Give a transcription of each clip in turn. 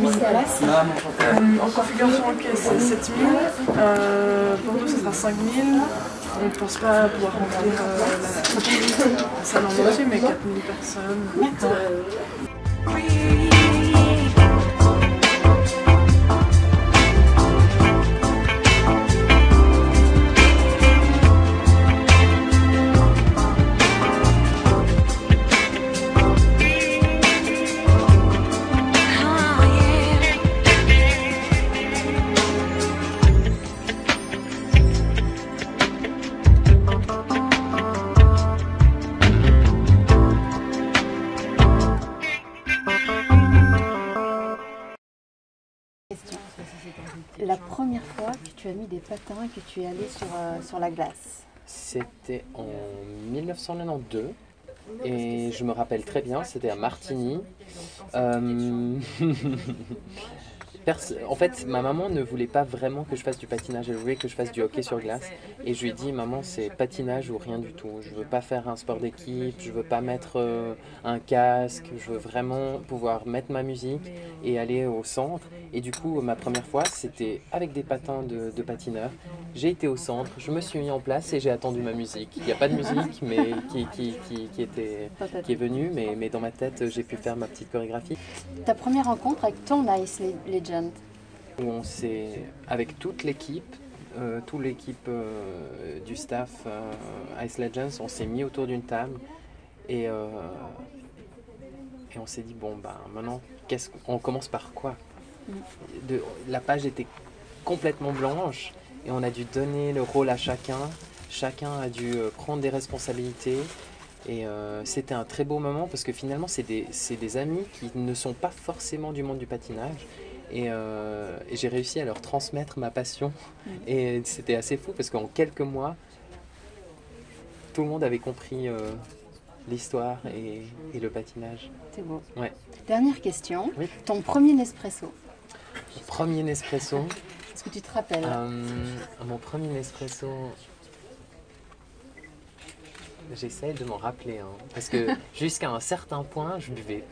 1000 places. En configuration hockey, c'est 7000. Pour nous, ce sera 5000. On ne pense pas pouvoir remplir la salle en entier, mais 4000 personnes. D'accord. La première fois que tu as mis des patins et que tu es allé sur la glace? C'était en 1992 et je me rappelle très bien, c'était à Martigny. En fait, ma maman ne voulait pas vraiment que je fasse du patinage, elle voulait que je fasse du hockey sur glace. Et je lui ai dit, maman, c'est patinage ou rien du tout. Je veux pas faire un sport d'équipe, je veux pas mettre un casque, je veux vraiment pouvoir mettre ma musique et aller au centre. Et du coup, ma première fois, c'était avec des patins de patineur. J'ai été au centre, je me suis mis en place et j'ai attendu ma musique. Il n'y a pas de musique mais qui est venue, mais dans ma tête, j'ai pu faire ma petite chorégraphie. Ta première rencontre avec ton Ice Legend? Où on s'est, avec toute l'équipe, du staff Ice Legends, on s'est mis autour d'une table et on s'est dit, bon, bah, maintenant, on commence par quoi? La page était complètement blanche et on a dû donner le rôle à chacun. Chacun a dû prendre des responsabilités. Et c'était un très beau moment parce que finalement c'est des amis qui ne sont pas forcément du monde du patinage et j'ai réussi à leur transmettre ma passion et c'était assez fou parce qu'en quelques mois tout le monde avait compris l'histoire et le patinage. C'est beau. Ouais. Dernière question, oui. Ton premier Nespresso? Mon premier Nespresso. Est-ce que tu te rappelles? Mon premier Nespresso. J'essaie de m'en rappeler, hein, parce que jusqu'à un certain point,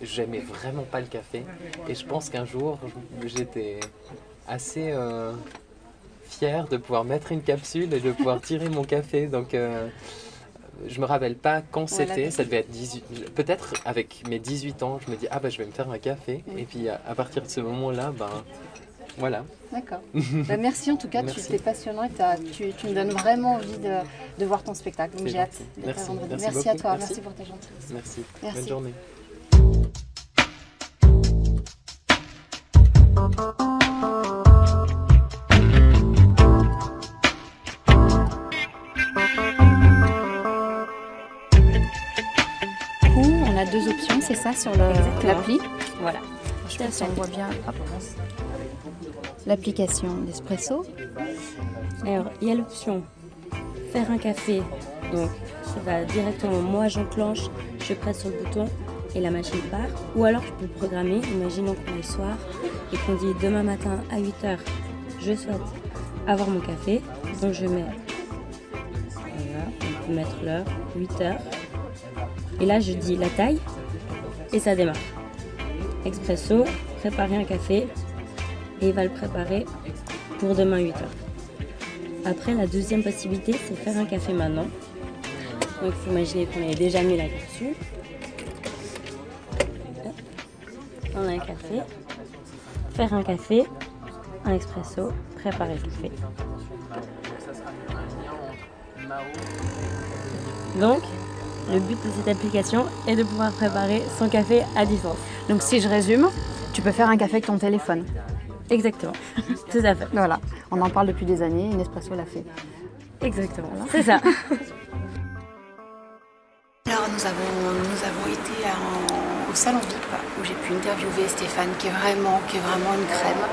j'aimais vraiment pas le café. Et je pense qu'un jour, j'étais assez fier de pouvoir mettre une capsule et de pouvoir tirer mon café. Donc, je me rappelle pas quand c'était, ça devait être 18. Peut-être avec mes 18 ans, je me dis, ah bah je vais me faire un café. Et puis à partir de ce moment-là, ben voilà. D'accord. Bah, merci en tout cas, tu étais passionnant et tu me donnes vraiment envie de voir ton spectacle. Donc j'ai hâte d'être à vendredi. Merci à toi, merci pour ta gentillesse. Merci. Bonne journée. On a deux options, c'est ça, sur l'appli? Voilà. Je pense qu'on voit bien l'application d'Espresso. Alors, il y a l'option faire un café. Donc, ça va directement, moi j'enclenche, je presse sur le bouton et la machine part. Ou alors, je peux programmer, imaginons qu'on est le soir et qu'on dit demain matin à 8h, je souhaite avoir mon café. Donc, je mets, voilà, on peut mettre l'heure, 8h. Et là, je dis la taille et ça démarre. Expresso, préparer un café et il va le préparer pour demain 8h. Après, la deuxième possibilité, c'est faire un café maintenant. Donc, il faut imaginer qu'on avait déjà mis la capsule. On a un café. Faire un café, un expresso, préparer le café. Donc, le but de cette application est de pouvoir préparer son café à distance. Donc si je résume, tu peux faire un café avec ton téléphone. Exactement, tout à fait. Voilà, on en parle depuis des années, Nespresso l'a fait. Exactement, voilà. C'est ça. Alors nous avons été au salon VIP où j'ai pu interviewer Stéphane qui est vraiment une crème.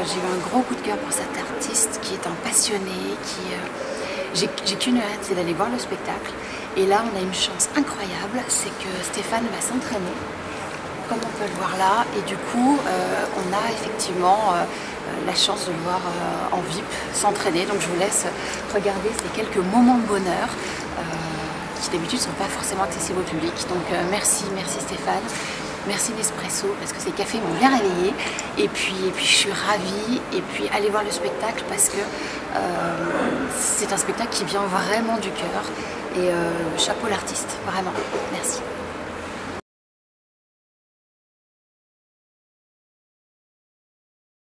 J'ai eu un gros coup de cœur pour cet artiste qui est un passionné, j'ai qu'une hâte, c'est d'aller voir le spectacle. Et là, on a une chance incroyable, c'est que Stéphane va s'entraîner, comme on peut le voir là. Et du coup, on a effectivement la chance de le voir en VIP s'entraîner. Donc je vous laisse regarder ces quelques moments de bonheur qui d'habitude ne sont pas forcément accessibles au public. Donc merci Stéphane. Merci Nespresso parce que ces cafés m'ont bien réveillée. Et puis je suis ravie. Et puis allez voir le spectacle parce que c'est un spectacle qui vient vraiment du cœur. Et chapeau l'artiste, vraiment. Merci.